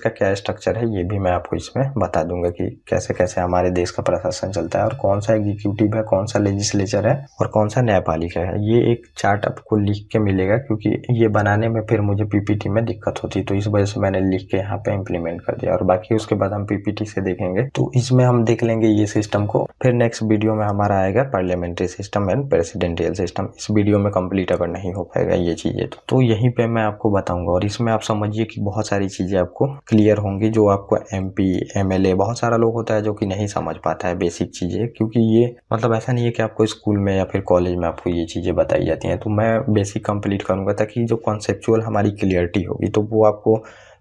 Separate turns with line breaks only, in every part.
का क्या स्ट्रक्चर है ये भी मैं आपको इसमें बता दूंगा कि कैसे कैसे हमारे देश का प्रशासन चलता है और कौन सा एग्जीक्यूटिव है, कौन सा लेजिस्लेचर है और कौन सा न्यायपालिका है। ये एक चार्ट आपको लिख के मिलेगा, क्योंकि ये बनाने में फिर मुझे पीपीटी में दिक्कत होती है, तो इस वजह से मैंने लिख के यहाँ पे इम्प्लीमेंट कर दिया। और बाकी उसके बाद हम पीपीटी से देखेंगे, तो इसमें हम देख लेंगे ये सिस्टम को। फिर नेक्स्ट वीडियो में हमारा आएगा parliamentary system and presidential system. इस वीडियो में कंप्लीट अगर नहीं हो पाएगा ये चीजें तो यहीं पे मैं आपको बताऊंगा। और इसमें आप समझिए कि बहुत सारी चीजें आपको क्लियर होंगी, जो आपको एमपी एमएलए, बहुत सारा लोग होता है जो कि नहीं समझ पाता है बेसिक चीजें, क्योंकि ये मतलब ऐसा नहीं है कि आपको स्कूल में या फिर कॉलेज में आपको ये चीजें बताई जाती हैं। तो मैं बेसिक कंप्लीट करूंगा ताकि जो कॉन्सेप्चुअल हमारी क्लियरिटी होगी तो वो आपको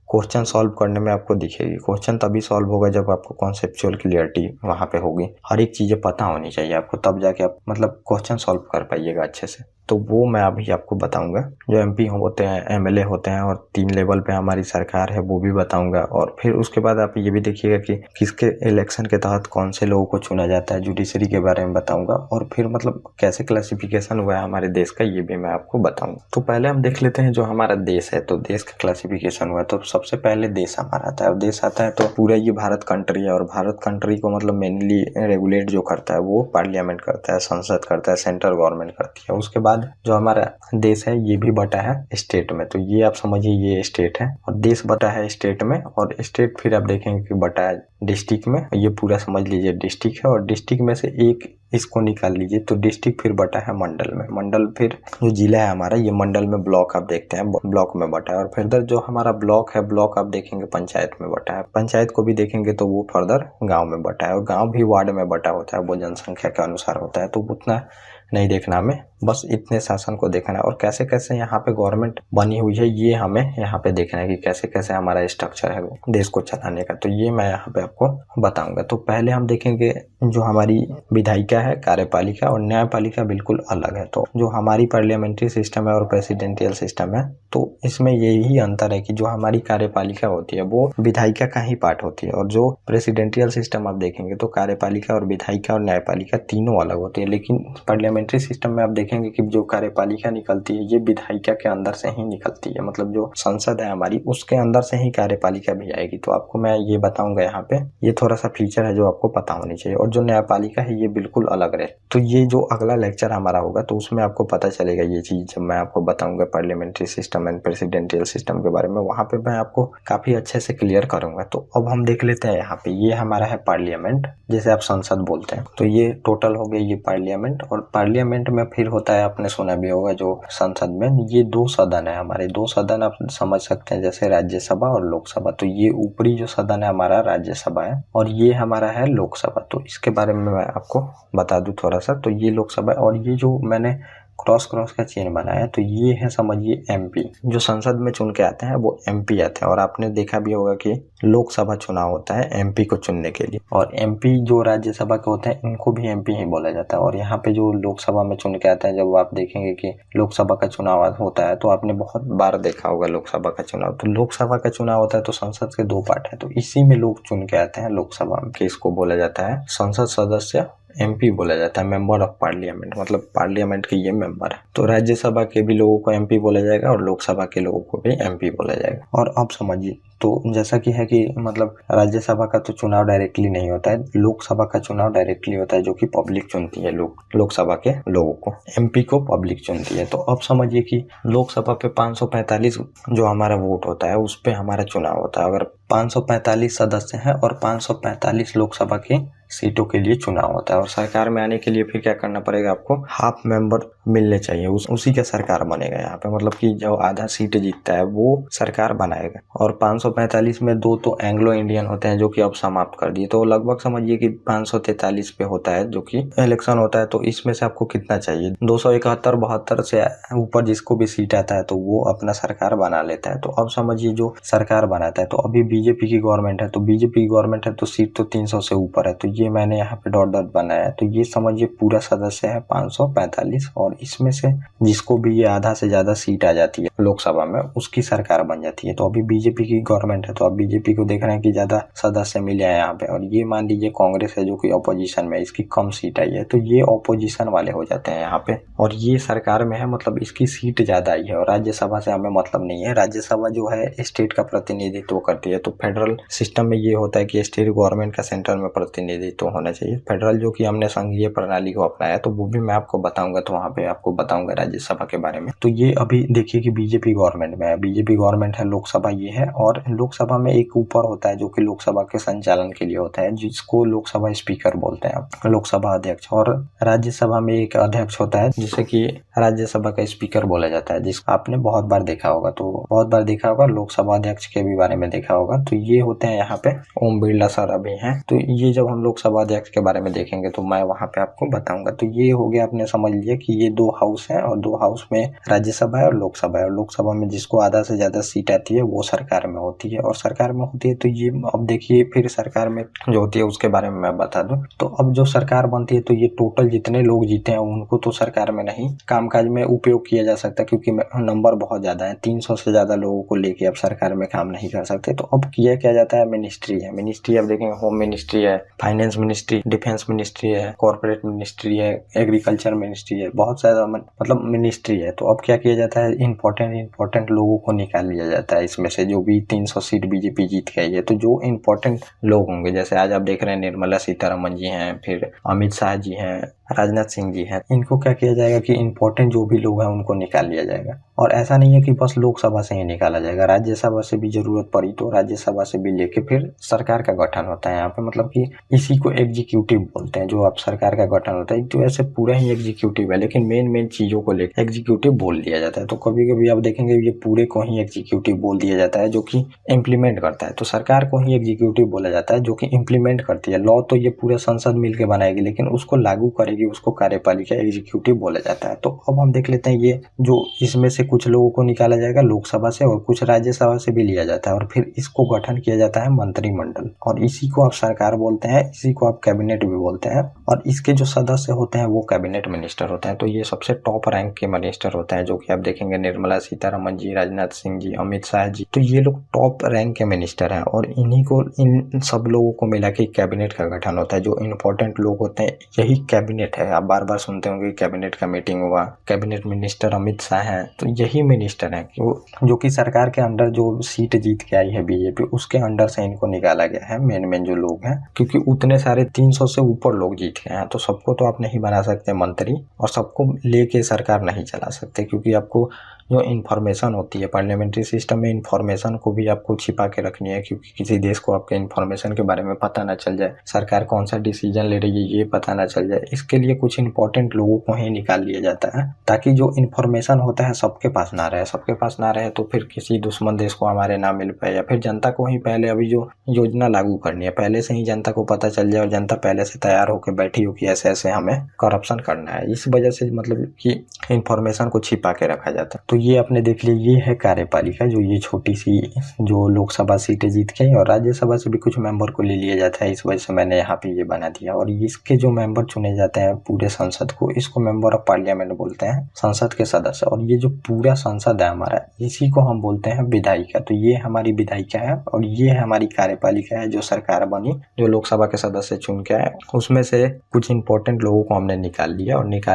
क्वेश्चन सॉल्व करने में आपको दिखेगी। क्वेश्चन तभी सॉल्व होगा जब आपको कॉन्सेप्चुअल क्लियरिटी वहां पे होगी, हर एक चीजें पता होनी चाहिए आपको, तब जाके आप मतलब क्वेश्चन सॉल्व कर पाइएगा अच्छे से। तो वो मैं अभी आपको बताऊंगा। जो एमपी होते हैं, एमएलए होते हैं और 3 लेवल पे हमारी सरकार है वो भी बताऊंगा। और फिर उसके बाद आप ये भी देखिएगा कि किसके इलेक्शन के तहत कौन से लोगों को चुना जाता है, जुडिशरी के बारे में बताऊंगा। और फिर मतलब कैसे क्लासिफिकेशन हुआ है हमारे देश का ये भी मैं आपको बताऊंगा। तो पहले हम देख लेते हैं जो हमारा देश है, तो देश का क्लासिफिकेशन हुआ है। तो सबसे पहले देश हमारा आता है। देश आता है तो पूरा ये भारत कंट्री है, और भारत कंट्री को मतलब मेनली रेगुलेट जो करता है वो पार्लियामेंट करता है, संसद करता है, सेंट्रल गवर्नमेंट करती है। उसके बाद जो हमारा देश है ये भी बटा है स्टेट में, तो ये आप समझिए ये स्टेट है और देश बटा है स्टेट में। और स्टेट फिर आप देखेंगे कि बटा है डिस्ट्रिक्ट में, ये पूरा समझ लीजिए डिस्ट्रिक्ट है। और डिस्ट्रिक्ट में से एक इसको निकाल लीजिए तो डिस्ट्रिक्ट फिर बटा है मंडल में। मंडल फिर जो जिला है हमारा ये मंडल में, ब्लॉक आप देखते हैं ब्लॉक में बटा है। और फर्दर जो हमारा ब्लॉक है, ब्लॉक आप देखेंगे पंचायत में बटा है। पंचायत को भी देखेंगे तो वो फर्दर गांव में बटा है, और गांव भी वार्ड में बटा होता है, वो जनसंख्या के अनुसार होता है। तो उतना नहीं देखना हमें, बस इतने शासन को देखना है। और कैसे कैसे यहाँ पे गवर्नमेंट बनी हुई है ये हमें यहाँ पे देखना है कि कैसे कैसे हमारा स्ट्रक्चर है देश को चलाने का, तो ये मैं यहाँ पे आपको बताऊंगा। तो पहले हम देखेंगे जो हमारी विधायिका है, कार्यपालिका और न्यायपालिका बिल्कुल अलग है। तो जो हमारी पार्लियामेंट्री सिस्टम है और प्रेसिडेंशियल सिस्टम है, तो इसमें यही अंतर है कि जो हमारी कार्यपालिका होती है वो विधायिका का ही पार्ट होती है, और जो प्रेसिडेंशियल सिस्टम आप देखेंगे तो कार्यपालिका और विधायिका और न्यायपालिका तीनों अलग होती है। लेकिन पार्लियामेंट्री सिस्टम में आप देखेंगे कि जो कार्यपालिका निकलती है ये विधायिका के अंदर से ही निकलती है, मतलब जो संसद है हमारी उसके अंदर से ही कार्यपालिका भी आएगी। तो आपको मैं ये बताऊंगा यहाँ पे, ये थोड़ा सा फीचर है जो आपको पता होनी चाहिए। और जो न्यायपालिका है ये बिल्कुल अलग रहे। तो ये जो अगला लेक्चर हमारा होगा तो उसमें आपको पता चलेगा ये चीज, जब मैं आपको बताऊंगा parliamentary system and presidential system के बारे में, वहां पे मैं आपको काफी अच्छे से क्लियर करूंगा। तो अब हम देख लेते हैं यहाँ पे, ये हमारा है पार्लियामेंट, जैसे आप संसद बोलते हैं। तो ये टोटल हो गया ये पार्लियामेंट। और पार्लियामेंट में फिर होता है, आपने सुना भी होगा, जो संसद में ये 2 सदन है हमारे। 2 सदन आप समझ सकते हैं जैसे राज्यसभा और लोकसभा। तो ये ऊपरी जो सदन है हमारा राज्यसभा है और ये हमारा है लोकसभा। तो इसके बारे में मैं आपको बता दूं थोड़ा सा। तो ये लोकसभा, और ये जो मैंने क्रॉस का चेन बनाया है तो ये है समझिए एमपी। जो संसद में चुन के आते हैं वो एमपी आते हैं। और आपने देखा भी होगा कि लोकसभा चुनाव होता है एमपी को चुनने के लिए, और एमपी जो राज्यसभा के होते हैं इनको भी एमपी ही बोला जाता है। और यहाँ पे जो लोकसभा में चुन के आते हैं, जब आप देखेंगे कि लोकसभा का चुनाव होता है तो आपने बहुत बार देखा होगा लोकसभा का चुनाव। तो लोकसभा का चुनाव होता है तो संसद के 2 पार्ट है, तो इसी में लोग चुन के आते हैं लोकसभा में, इसको बोला जाता है संसद सदस्य, एमपी बोला जाता है, मेंबर ऑफ पार्लियामेंट, मतलब पार्लियामेंट के ये मेंबर है। तो राज्यसभा के भी लोगों को एमपी बोला जाएगा और लोकसभा के लोगों को भी एमपी बोला जाएगा। और अब समझिए, तो जैसा कि है कि मतलब राज्यसभा का तो चुनाव डायरेक्टली नहीं होता है, लोकसभा का चुनाव डायरेक्टली होता है, जो कि पब्लिक चुनती है लोकसभा के लोगों को, एमपी को पब्लिक चुनती है। तो अब समझिए कि लोकसभा पे 545 जो हमारा वोट होता है उस पे हमारा चुनाव होता है। अगर 545 सदस्य हैं और 545 लोकसभा की सीटों के लिए चुनाव होता है। और सरकार में आने के लिए फिर क्या करना पड़ेगा, आपको हाफ मेंबर मिलने चाहिए, उसी का सरकार बनेगा यहाँ पे, मतलब कि जो आधा सीट जीतता है वो सरकार बनाएगा। और 545 में 2 तो एंग्लो इंडियन होते हैं जो कि अब समाप्त कर दिए। तो लगभग समझिए कि 543 पे होता है जो कि इलेक्शन होता है। तो इसमें से आपको कितना चाहिए, 271-72 से ऊपर जिसको भी सीट आता है तो वो अपना सरकार बना लेता है। तो अब समझिए जो सरकार बनाता है, तो अभी बीजेपी की गवर्नमेंट है, तो बीजेपी की गवर्नमेंट है तो सीट तो 300 से ऊपर है। तो ये मैंने यहाँ पे डॉट डॉट बनाया है। तो ये समझिए पूरा सदस्य है 545, और इसमें से जिसको भी ये आधा से ज्यादा सीट आ जाती है लोकसभा में उसकी सरकार बन जाती है। तो अभी बीजेपी की गवर्नमेंट है, तो अब बीजेपी को देख रहे हैं कि ज्यादा सदस्य मिले हैं यहाँ पे। और ये मान लीजिए कांग्रेस है जो कि ऑपोजिशन में, इसकी कम सीट आई है, तो ये ऑपोजिशन वाले हो जाते हैं यहाँ पे। और ये सरकार में है, मतलब इसकी सीट ज्यादा आई है। और राज्यसभा से हमें मतलब नहीं है, राज्यसभा जो है स्टेट का प्रतिनिधित्व करती है। तो फेडरल सिस्टम में ये होता है कि स्टेट गवर्नमेंट का सेंटर में प्रतिनिधित्व होना चाहिए। फेडरल जो कि हमने संघीय प्रणाली को अपनाया, तो वो भी मैं आपको बताऊंगा, तो वहाँ पे आपको बताऊंगा राज्यसभा के बारे में। तो ये अभी देखिए कि बीजेपी गवर्नमेंट में है, बीजेपी गवर्नमेंट है, लोकसभा ये है। और लोकसभा में एक ऊपर होता है जो कि लोकसभा के संचालन के लिए होता है, जिसको लोकसभा स्पीकर बोलते हैं, लोकसभा अध्यक्ष। और राज्यसभा में एक अध्यक्ष होता है जिसे कि राज्यसभा का स्पीकर बोला जाता है, जिसको आपने बहुत बार देखा होगा। तो बहुत बार देखा होगा, लोकसभा अध्यक्ष के भी बारे में देखा होगा। तो ये होते हैं यहाँ पे ओम बिरला सर अभी हैं। तो ये जब हम लोकसभा अध्यक्ष के बारे में देखेंगे तो मैं वहाँ पे आपको बताऊंगा। तो ये हो गया, आपने समझ लिया कि ये दो हाउस हैं, और दो हाउस में राज्यसभा है और लोकसभा है। और लोकसभा में जिसको आधा से ज्यादा सीट आती है वो सरकार में होती है, और सरकार में होती है। तो ये अब देखिए, फिर सरकार में जो होती है उसके बारे में मैं बता दूं। तो अब जो सरकार बनती है, तो ये टोटल जितने लोग जीते हैं उनको तो सरकार में नहीं कामकाज में उपयोग किया जा सकता, क्योंकि नंबर बहुत ज्यादा है, 300 से ज्यादा लोगों को लेके अब सरकार में काम नहीं कर सकते। तो अब किया क्या जाता है, मिनिस्ट्री है। मिनिस्ट्री अब देखेंगे, होम मिनिस्ट्री है, फाइनेंस मिनिस्ट्री, डिफेंस मिनिस्ट्री है, कॉर्पोरेट मिनिस्ट्री है, एग्रीकल्चर मिनिस्ट्री है, बहुत ज्यादा मतलब मिनिस्ट्री है। तो अब क्या किया जाता है, इंपॉर्टेंट लोगों को निकाल लिया जाता है इसमें से, जो भी 300 सीट बीजेपी जीत गई है। तो जो इंपॉर्टेंट लोग होंगे, जैसे आज आप देख रहे हैं निर्मला सीतारमन जी हैं, फिर अमित शाह जी हैं, राजनाथ सिंह जी हैं, इनको क्या किया जाएगा कि इंपॉर्टेंट जो भी लोग हैं उनको निकाल लिया जाएगा। और ऐसा नहीं है कि बस लोकसभा से ही निकाला जाएगा, राज्यसभा से भी जरूरत पड़ी तो राज्यसभा से भी लेके फिर सरकार का गठन होता है यहाँ पे। मतलब कि इसी को एग्जीक्यूटिव बोलते हैं, जो अब सरकार का गठन होता है। तो ऐसे पूरा ही एग्जीक्यूटिव है, लेकिन मेन चीजों को लेकर एग्जीक्यूटिव बोल दिया जाता है। तो कभी कभी आप देखेंगे ये पूरे को ही एग्जीक्यूटिव बोल दिया जाता है, जो कि इम्प्लीमेंट करता है। तो सरकार को ही एग्जीक्यूटिव बोला जाता है, जो कि इम्प्लीमेंट करती है। लॉ तो ये पूरा संसद मिलकर बनाएगी, लेकिन उसको लागू करेगी, उसको कार्यपालिका एग्जीक्यूटिव बोला जाता है। तो अब हम देख लेते हैं, ये जो इसमें से कुछ लोगों को निकाला जाएगा लोकसभा से, और कुछ राज्यसभा से भी लिया जाता है, और फिर इसको गठन किया जाता है मंत्रिमंडल। और इसी को आप सरकार बोलते हैं, इसी को आप कैबिनेट भी बोलते हैं। और इसके जो सदस्य होते हैं वो कैबिनेट मिनिस्टर होते हैं। तो ये सबसे टॉप रैंक के मिनिस्टर होते हैं, जो कि आप देखेंगे निर्मला सीतारमन जी, राजनाथ सिंह जी, अमित शाह जी। तो ये लोग टॉप रैंक के मिनिस्टर हैं, और इन्हीं को, इन सब लोगों को मिला के कैबिनेट का गठन होता है। जो इंपॉर्टेंट लोग होते हैं यही कैबिनेट है। आप बार बार सुनते होंगे कैबिनेट का मीटिंग हुआ, कैबिनेट मिनिस्टर अमित शाह हैं, तो यही मिनिस्टर हैं जो कि सरकार के अंडर जो सीट जीत के आई है बीजेपी, उसके अंडर से इनको निकाला गया है, मेन जो लोग हैं। क्योंकि उतने सारे 300 से ऊपर लोग जीत गए हैं, तो सबको तो आप नहीं बना सकते मंत्री, और सबको लेके सरकार नहीं चला सकते, क्योंकि आपको जो इन्फॉर्मेशन होती है पार्लियामेंट्री सिस्टम में, इन्फॉर्मेशन को भी आपको छिपा के रखनी है, क्योंकि किसी देश को आपके इन्फॉर्मेशन के बारे में पता ना चल जाए, सरकार कौन सा डिसीजन ले रही है ये पता ना चल जाए। इसके लिए कुछ इंपॉर्टेंट लोगों को ही निकाल लिया जाता है, ताकि जो इन्फॉर्मेशन होता है सबके पास ना रहे। सबके पास ना रहे तो फिर किसी दुश्मन देश को हमारे ना मिल पाए, या फिर जनता को ही पहले अभी जो योजना लागू करनी है पहले से ही जनता को पता चल जाए, और जनता पहले से तैयार होकर बैठी हो कि ऐसे ऐसे हमें करप्शन करना है। इस वजह से मतलब कि इंफॉर्मेशन को छिपा के रखा जाता है। तो ये आपने देख लिया, ये है कार्यपालिका, जो ये छोटी सी जो लोकसभा सीटें जीत गई, और राज्यसभा से भी कुछ मेंबर को ले लिया जाता है। इस वजह से मैंने यहाँ पे ये बना दिया। और इसके जो मेंबर चुने जाते हैं पूरे संसद को, इसको मेंबर ऑफ पार्लियामेंट बोलते हैं, संसद के सदस्य। और ये जो पूरा संसद है हमारा, इसी को हम बोलते हैं विधायिका। तो ये हमारी विधायिका है, और ये हमारी कार्यपालिका है, जो सरकार बनी, जो लोकसभा के सदस्य चुन के आए, उसमें से कुछ इंपॉर्टेंट लोगों को हमने निकाल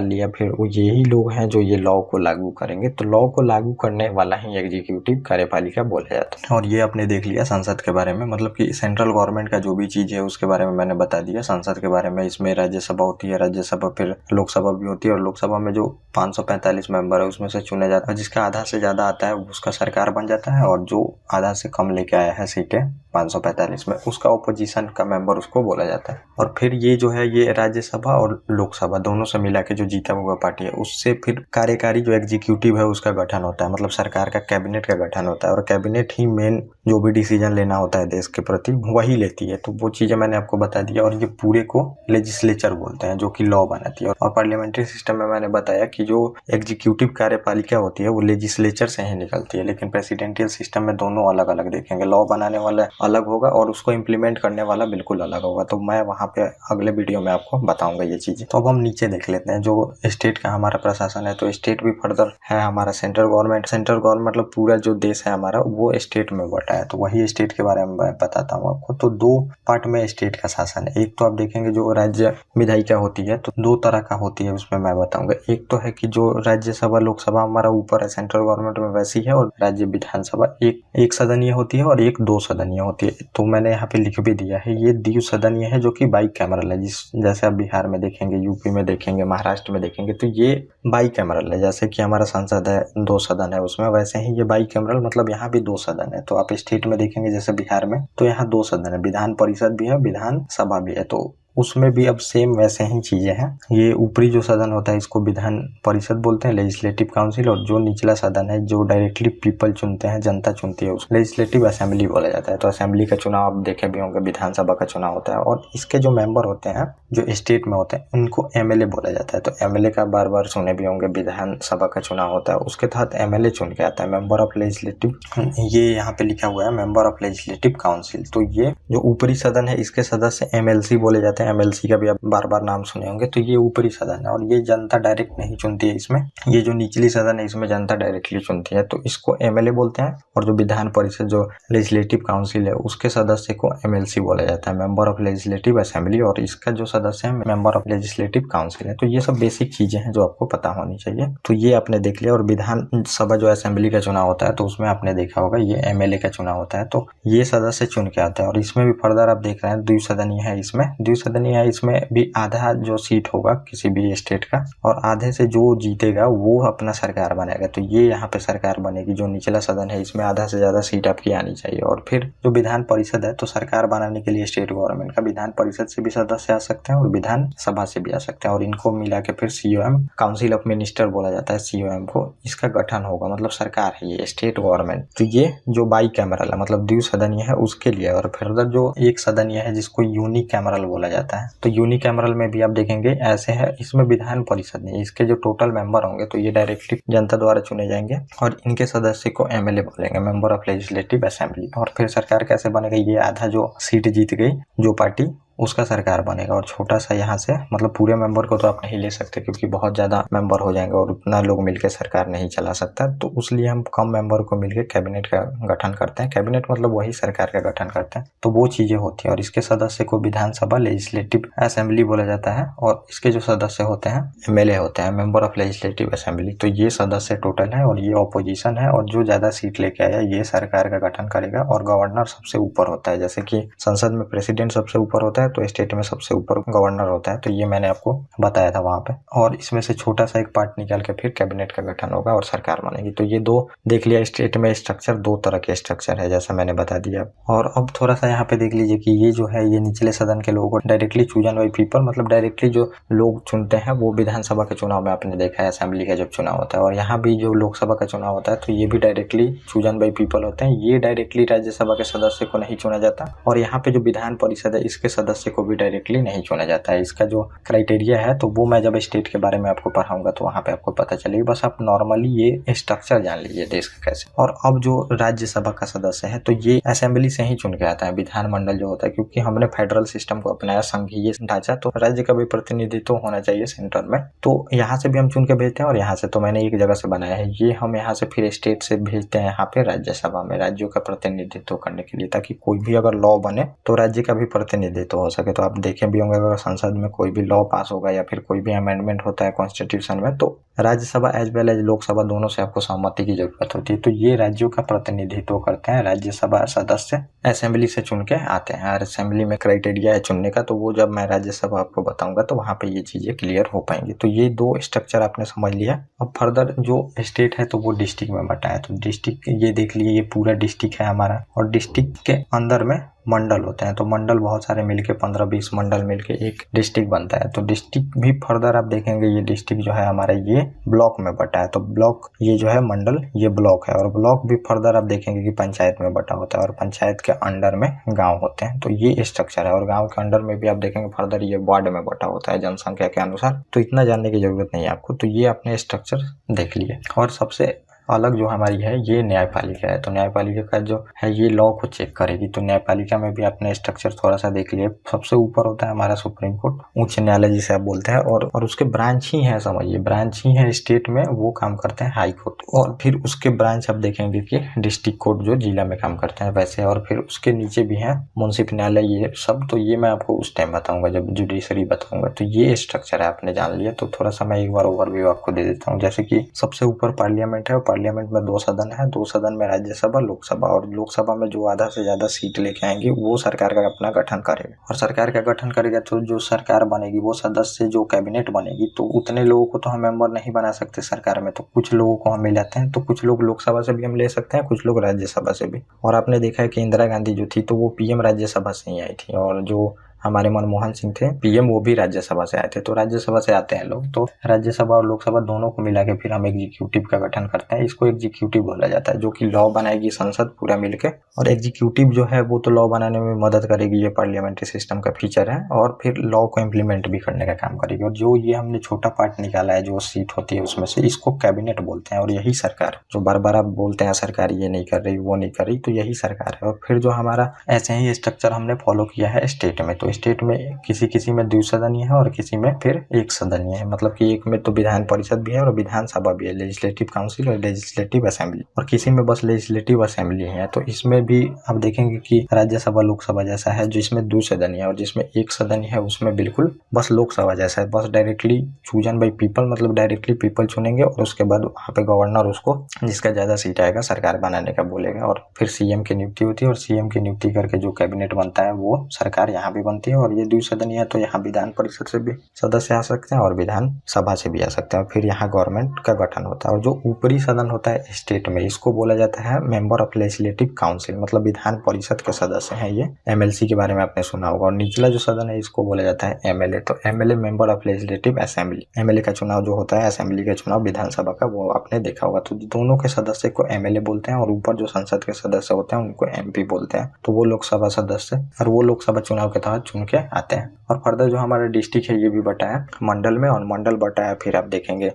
लिया। फिर वो यही लोग हैं जो ये लॉ को लागू करेंगे। तो लॉ को लागू करने वाला ही एग्जीक्यूटिव कार्यपालिका बोला जाता है। और ये आपने देख लिया संसद के बारे में, मतलब कि सेंट्रल गवर्नमेंट का जो भी चीज है उसके बारे में मैंने बता दिया। संसद के बारे में, इसमें राज्यसभा होती है, राज्यसभा फिर लोकसभा भी होती है, और लोकसभा में जो 545 मेंबर है उसमें से चुने जाता है। जिसका आधा से ज्यादा आता है उसका सरकार बन जाता है, और जो आधा से कम लेके आया है सीटें 545 में, उसका ओपोजिशन का मेंबर उसको बोला जाता है। और फिर ये जो है, ये राज्यसभा और लोकसभा दोनों से मिला के जो जीता हुआ पार्टी है, उससे फिर कार्यकारी जो एग्जीक्यूटिव है उसका गठन होता है, मतलब सरकार का कैबिनेट का गठन होता है। और कैबिनेट ही मेन जो भी डिसीजन लेना होता है देश के प्रति वही लेती है। तो वो चीजें मैंने आपको बता दिया। और ये पूरे को लेजिस्लेचर बोलते हैं, जो कि लॉ बनाती है। और पार्लियामेंट्री सिस्टम में मैंने बताया कि जो एग्जीक्यूटिव कार्यपालिका होती है वो लेजिस्लेचर से ही निकलती है, लेकिन प्रेसिडेंशियल सिस्टम में दोनों अलग अलग देखेंगे। लॉ बनाने वाला अलग होगा और उसको इम्प्लीमेंट करने वाला बिल्कुल अलग होगा। तो मैं वहाँ पे अगले वीडियो में आपको बताऊंगा ये चीज़ें। तो अब हम नीचे देख लेते हैं जो स्टेट का हमारा प्रशासन है। तो स्टेट भी फर्दर है हमारा सेंट्रल गवर्नमेंट। सेंट्रल गवर्नमेंट मतलब पूरा जो देश है हमारा वो स्टेट में बटा है। तो वही स्टेट के बारे में मैं बताता हूँ आपको। तो दो पार्ट में स्टेट का शासन है। एक तो आप देखेंगे जो राज्य विधायिका होती है तो दो तरह का होती है, उसमें मैं बताऊंगा। एक तो है कि जो राज्यसभा लोकसभा हमारा ऊपर है सेंट्रल गवर्नमेंट में वैसी है, और राज्य विधानसभा एक सदनीय होती है और एक दो सदनीय होती है। तो मैंने यहाँ पे लिख भी दिया है, ये द्विसदनीय है जो कि बाईकैमरल है। जैसे आप बिहार में देखेंगे, यूपी में देखेंगे, महाराष्ट्र में देखेंगे तो ये बाईकैमरल है। जैसे कि हमारा संसद है, दो सदन है उसमें, वैसे ही ये बाईकैमरल मतलब यहाँ भी दो सदन है। तो आप स्टेट में देखेंगे जैसे बिहार में तो यहाँ दो सदन है, विधान परिषद भी है, विधान सभा भी है। तो उसमें भी अब सेम वैसे ही चीजें हैं। ये ऊपरी जो सदन होता है इसको विधान परिषद बोलते हैं, लेजिस्लेटिव काउंसिल, और जो निचला सदन है जो डायरेक्टली पीपल चुनते हैं, जनता चुनती है, उसको लेजिस्लेटिव असेंबली बोला जाता है। तो असेंबली का चुनाव आप देखे भी होंगे, विधानसभा का चुनाव होता है। और इसके जो मेंबर होते हैं जो स्टेट में होते हैं उनको एमएलए बोला जाता है। तो एमएलए का बार बार सुने भी होंगे, विधानसभा का चुनाव होता है उसके तहत एमएलए चुन के आता है, मेंबर ऑफ लेजिस्लेटिव। ये यहाँ पे लिखा हुआ है मेंबर ऑफ लेजिस्लेटिव काउंसिल। तो ये जो ऊपरी सदन है इसके सदस्य एमएलसी बोले जाते हैं। एमएलसी का भी आप बार बार नाम सुने होंगे। तो ये ऊपरी सदन है और ये जनता डायरेक्ट नहीं चुनती है इसमें। ये जो निचली सदन है इसमें जनता डायरेक्टली चुनती है, तो इसको एमएलए बोलते हैं। और जो विधान परिषद जो लेजिस्लेटिव काउंसिल है उसके सदस्य को एमएलसी बोला जाता है, मेंबर ऑफ लेजिस्लेटिव असेंबली। और इसका जो सदस्य है मेंबर ऑफ लेजिस्लेटिव काउंसिल है। तो ये सब बेसिक चीजें हैं जो आपको पता होनी चाहिए। तो ये आपने देख लिया। और विधानसभा जो असेंबली का चुनाव होता है तो उसमें आपने देखा होगा ये एमएलए का चुनाव होता है। तो ये सदस्य चुन के आता है। और इसमें भी फर्दर आप देख रहे हैं द्विसदनीय है, इसमें द्विसदनीय है। इसमें भी आधा जो सीट होगा किसी भी स्टेट का और आधे से जो जीतेगा वो अपना सरकार बनेगा। तो ये यहाँ पे सरकार बनेगी। जो निचला सदन है इसमें आधा से ज्यादा सीट आपकी आनी चाहिए। और फिर जो विधान परिषद है तो सरकार बनाने के लिए स्टेट गवर्नमेंट का विधान परिषद से भी सदस्य आ सकते हैं और विधान सभा से भी आ सकते हैं। और इनको मिला के फिर सीओएम, काउंसिल ऑफ मिनिस्टर बोला जाता है सीओएम को। इसका गठन होगा, मतलब सरकार है ये, स्टेट गवर्नमेंट। तो ये जो बाईकैमरल है मतलब द्विसदनीय है उसके लिए। और फिर जो एक सदनीय है जिसको यूनिकैमरल बोला जाता है। तो यूनिकैमरल में भी आप देखेंगे ऐसे है, इसमें विधान परिषद नहीं, इसके जो टोटल मेंबर होंगे तो ये डायरेक्टली जनता द्वारा चुने जाएंगे और इनके सदस्य को एमएलए बोलेंगे, मेंबर ऑफ लेजिस्लेटिव असेंबली। और फिर सरकार कैसे बनेगा, ये आधा जो सीट जीत गई जो पार्टी उसका सरकार बनेगा। और छोटा सा यहाँ से मतलब पूरे मेंबर को तो आप नहीं ले सकते क्योंकि बहुत ज्यादा मेंबर हो जाएंगे और उतना लोग मिलकर सरकार नहीं चला सकता। तो उसलिए हम कम मेंबर को मिलकर कैबिनेट का गठन करते हैं। कैबिनेट मतलब वही सरकार का गठन करते हैं। तो वो चीजें होती है। और इसके सदस्य को विधानसभा लेजिस्लेटिव असेंबली बोला जाता है। और इसके जो सदस्य होते हैं एमएलए होते हैं, मेंबर ऑफ लेजिस्लेटिव असेंबली। तो ये सदस्य टोटल है और ये ऑपोजिशन है। और जो ज्यादा सीट लेके आया ये सरकार का गठन करेगा। और गवर्नर सबसे ऊपर होता है, जैसे कि संसद में प्रेसिडेंट सबसे ऊपर होता है तो स्टेट में सबसे ऊपर गवर्नर होता है। तो ये मैंने आपको बताया था वहां पे। और इसमें से छोटा सा एक पार्ट निकाल के फिर कैबिनेट का गठन होगा और सरकार बनेगी। तो ये दो देख लिया स्टेट में स्ट्रक्चर, दो तरह के स्ट्रक्चर है जैसा मैंने बता दिया। और अब थोड़ा सा यहाँ पे देख लीजिए कि ये जो है ये निचले सदन के लोगों को डायरेक्टली चूजन बाई पीपल, मतलब डायरेक्टली जो लोग चुनते हैं वो विधानसभा के चुनाव में आपने देखा है, असेंबली का जब चुनाव होता है। और यहाँ भी जो लोकसभा का चुनाव होता है तो ये भी डायरेक्टली चूजन बाई पीपल होते हैं। ये डायरेक्टली राज्यसभा के सदस्य को नहीं चुना जाता। और यहाँ पे जो विधान परिषद है इसके सदस्य को भी डायरेक्टली नहीं चुना जाता है। इसका जो क्राइटेरिया है तो वो मैं जब स्टेट के बारे में आपको पढ़ाऊंगा तो वहां पे आपको पता चलेगी। बस आप नॉर्मली ये स्ट्रक्चर जान लीजिए देश का कैसे। और अब जो राज्यसभा का सदस्य है तो ये असेंबली से ही चुन के आता है, विधानमंडल जो होता है, क्योंकि हमने फेडरल सिस्टम को अपनाया, संघीय ढांचा, तो राज्य का भी प्रतिनिधित्व होना चाहिए सेंटर में। तो यहाँ से भी हम चुन के भेजते हैं और यहाँ से तो मैंने एक जगह से बनाया है, ये हम यहाँ से फिर स्टेट से भेजते हैं यहाँ पे राज्यसभा में राज्यों का प्रतिनिधित्व करने के लिए, ताकि कोई भी अगर लॉ बने तो राज्य का भी प्रतिनिधित्व हो सके। तो आप देखे भी होंगे अगर संसद में कोई भी लॉ पास होगा या फिर कोई भी अमेंडमेंट होता है कॉन्स्टिट्यूशन में तो Rajya Sabha as well as Lok Sabha दोनों से आपको सहमति की जरूरत होती है। तो ये राज्यों का प्रतिनिधित्व करते हैं राज्यसभा सदस्य, असेंबली से चुन के आते हैं। और असेंबली में क्राइटेरिया है चुनने का, तो वो जब मैं राज्यसभा आपको बताऊंगा तो वहां पे ये चीजें क्लियर हो पाएंगी। तो ये दो स्ट्रक्चर आपने समझ लिया। अब फर्दर जो स्टेट है तो वो डिस्ट्रिक्ट में बटा है। तो डिस्ट्रिक्ट ये देख लिए, ये पूरा डिस्ट्रिक्ट है हमारा। और डिस्ट्रिक्ट के अंदर में मंडल होते हैं। तो मंडल बहुत सारे मिलके 15-20 मंडल मिलके एक डिस्ट्रिक्ट बनता है। तो डिस्ट्रिक्ट भी फर्दर आप देखेंगे ये डिस्ट्रिक्ट जो है हमारा ये ब्लॉक में बटा है। तो ब्लॉक ये जो है मंडल ये ब्लॉक है। और ब्लॉक भी फर्दर आप देखेंगे कि पंचायत में बटा होता है और पंचायत के अंडर में गांव होते हैं। तो ये स्ट्रक्चर है। और गांव के अंडर में भी आप देखेंगे फर्दर ये वार्ड में बटा होता है जनसंख्या के अनुसार। तो इतना जानने की जरूरत नहीं है आपको। तो ये आपने स्ट्रक्चर देख लिए। और सबसे अलग जो हमारी है ये न्यायपालिका है। तो न्यायपालिका का जो है ये लॉ को चेक करेगी। तो न्यायपालिका में भी आपने स्ट्रक्चर थोड़ा सा देख लिया। सबसे ऊपर होता है हमारा सुप्रीम कोर्ट, उच्च न्यायालय जिसे आप बोलते हैं, और उसके ब्रांच ही है, समझिए ब्रांच ही है स्टेट में, वो काम करते हैं हाई कोर्ट। और फिर उसके ब्रांच आप देखेंगे कि डिस्ट्रिक्ट कोर्ट जो जिला में काम करते हैं वैसे। और फिर उसके नीचे भी है मुंसिफ न्यायालय, ये सब। तो ये मैं आपको उस टाइम बताऊंगा जब जुडिशरी बताऊंगा। तो ये स्ट्रक्चर है, आपने जान लिया। तो थोड़ा सा मैं एक बार ओवरव्यू आपको दे देता हूँ। जैसे कि सबसे ऊपर पार्लियामेंट है, और पार्लियामेंट में 2 सदन है, 2 सदन में राज्यसभा, लोकसभा। और लोकसभा में जो आधा से ज्यादा सीट लेके आएंगे वो सरकार का अपना गठन करेगा। और सरकार का गठन करेगा तो जो सरकार बनेगी वो सदस्य जो कैबिनेट बनेगी, तो उतने लोगों को तो हम मेंबर नहीं बना सकते सरकार में। तो कुछ लोगों को हम मिलाते हैं। तो कुछ लोग लोकसभा से भी हम ले सकते हैं, कुछ लोग राज्यसभा से भी। और आपने देखा है कि इंदिरा गांधी जो थी तो वो पीएम राज्यसभा से ही आई थी, और जो हमारे मनमोहन सिंह थे पीएम, वो भी राज्यसभा से आए थे। तो राज्यसभा से आते हैं लोग। तो राज्यसभा और लोकसभा दोनों को मिला के फिर हम एग्जीक्यूटिव का गठन करते हैं। इसको एग्जीक्यूटिव बोला जाता है, जो कि लॉ बनाएगी संसद पूरा मिलके। और एग्जीक्यूटिव जो है वो तो लॉ बनाने में मदद करेगी, ये पार्लियामेंट्री सिस्टम का फीचर है। और फिर लॉ को इम्प्लीमेंट भी करने का काम करेगी। और जो ये हमने छोटा पार्ट निकाला है, जो सीट होती है उसमें से, इसको कैबिनेट बोलते हैं। और यही सरकार, जो बार बार आप बोलते हैं सरकार ये नहीं कर रही वो नहीं कर रही, तो यही सरकार है। और फिर जो हमारा ऐसे ही स्ट्रक्चर हमने फॉलो किया है स्टेट में। तो स्टेट में किसी में द्विसदनीय है और किसी में फिर एक सदनीय है। मतलब कि एक में तो विधान परिषद भी है और विधानसभा भी है, लेजिस्लेटिव काउंसिल और लेजिस्लेटिव असेंबली। और किसी में बस लेजिस्लेटिव असेंबली है। तो इसमें भी आप देखेंगे कि राज्यसभा लोकसभा जैसा है, जिसमें द्विसदनीय है। और जिसमें एक सदनीय है उसमें बिल्कुल बस लोकसभा जैसा है, बस डायरेक्टली चूजन बाई पीपल, मतलब डायरेक्टली पीपल चुनेंगे। और उसके बाद वहाँ पे गवर्नर उसको जिसका ज्यादा सीट आएगा सरकार बनाने का बोलेगा। और फिर सीएम की नियुक्ति होती है, और सीएम की नियुक्ति करके जो कैबिनेट बनता है वो सरकार यहाँ भी बनती है। और ये द्विसदनीय है तो यहाँ विधान परिषद से भी सदस्य आ सकते हैं और विधान सभा से भी आ सकते हैं। और फिर यहाँ गवर्नमेंट का गठन होता है। और जो ऊपरी सदन होता है स्टेट में, इसको बोला जाता है मेंबर ऑफ लेजिस्लेटिव काउंसिल, मतलब विधान परिषद के सदस्य हैं ये। एमएलसी के बारे में आपने सुना होगा। और निचला जो सदन है इसको बोला जाता है एमएलए। तो MLA member of legislative assembly. MLA का चुनाव जो होता है, असेंबली का चुनाव विधानसभा का, वो आपने देखा होगा। तो दोनों के सदस्य को एमएलए बोलते हैं। और ऊपर जो संसद के सदस्य होते हैं उनको एमपी बोलते हैं। तो वो लोकसभा सदस्य, और वो लोकसभा चुनाव के तहत चुन के आते हैं। और फर्दर जो हमारा डिस्ट्रिक्ट है ये भी बटा है मंडल में, और मंडल बटा है फिर आप देखेंगे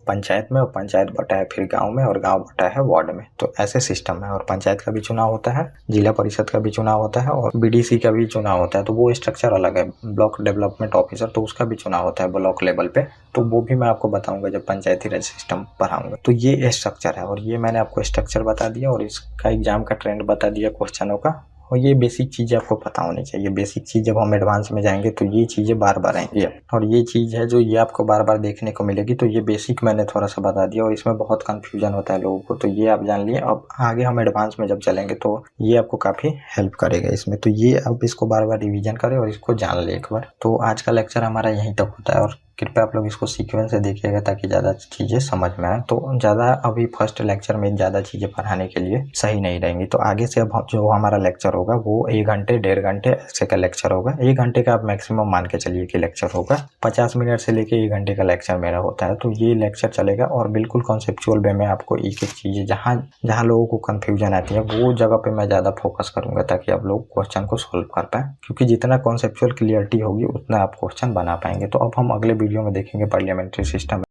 पंचायत में, और पंचायत बटा है फिर गांव में, और गांव बटा है वार्ड में। तो ऐसे सिस्टम है। और पंचायत का भी चुनाव होता है, जिला परिषद का भी चुनाव होता है, और बीडीसी का भी चुनाव होता है। तो वो स्ट्रक्चर अलग है। ब्लॉक डेवलपमेंट ऑफिसर, तो उसका भी चुनाव होता है ब्लॉक लेवल पे। तो वो भी मैं आपको बताऊंगा जब पंचायती राज सिस्टम पढ़ाऊंगा। तो ये स्ट्रक्चर है। और ये मैंने आपको स्ट्रक्चर बता दिया, और इसका एग्जाम का ट्रेंड बता दिया क्वेश्चनों का। और ये बेसिक चीज़ें आपको पता होनी चाहिए। बेसिक चीज़ जब हम एडवांस में जाएंगे तो ये चीज़ें बार बार आएंगी। और ये चीज़ है जो ये आपको बार बार देखने को मिलेगी। तो ये बेसिक मैंने थोड़ा सा बता दिया, और इसमें बहुत कंफ्यूजन होता है लोगों को। तो ये आप जान लिए। अब आगे हम एडवांस में जब चलेंगे तो ये आपको काफ़ी हेल्प करेगा इसमें। तो ये अब इसको बार बार रिविजन करें और इसको जान ले एक बार। तो आज का लेक्चर हमारा यहीं तक होता है। और कृपया आप लोग इसको सीक्वेंस से देखिएगा ताकि ज़्यादा चीज़ें समझ में आए। तो ज़्यादा अभी फर्स्ट लेक्चर में ज़्यादा चीज़ें पढ़ाने के लिए सही नहीं रहेंगी। तो आगे से अब जो हमारा लेक्चर होगा वो 1 घंटे 1.5 घंटे ऐसे का लेक्चर होगा। 1 घंटे का आप मैक्सिमम मान के चलिए कि लेक्चर होगा। 50 मिनट से लेके 1 घंटे का लेक्चर मेरा होता है। तो ये लेक्चर चलेगा, और बिल्कुल कॉन्सेप्चुअल वे में आपको एक एक चीज़ें जहाँ लोगों को कन्फ्यूजन आती है वो जगह पर मैं ज़्यादा फोकस करूँगा, ताकि आप लोग क्वेश्चन को सोल्व कर पाएँ। क्योंकि जितना कॉन्सेप्चुअल क्लियरिटी होगी उतना आप क्वेश्चन बना पाएंगे। तो अब हम अगले वीडियो में देखेंगे पार्लियामेंट्री सिस्टम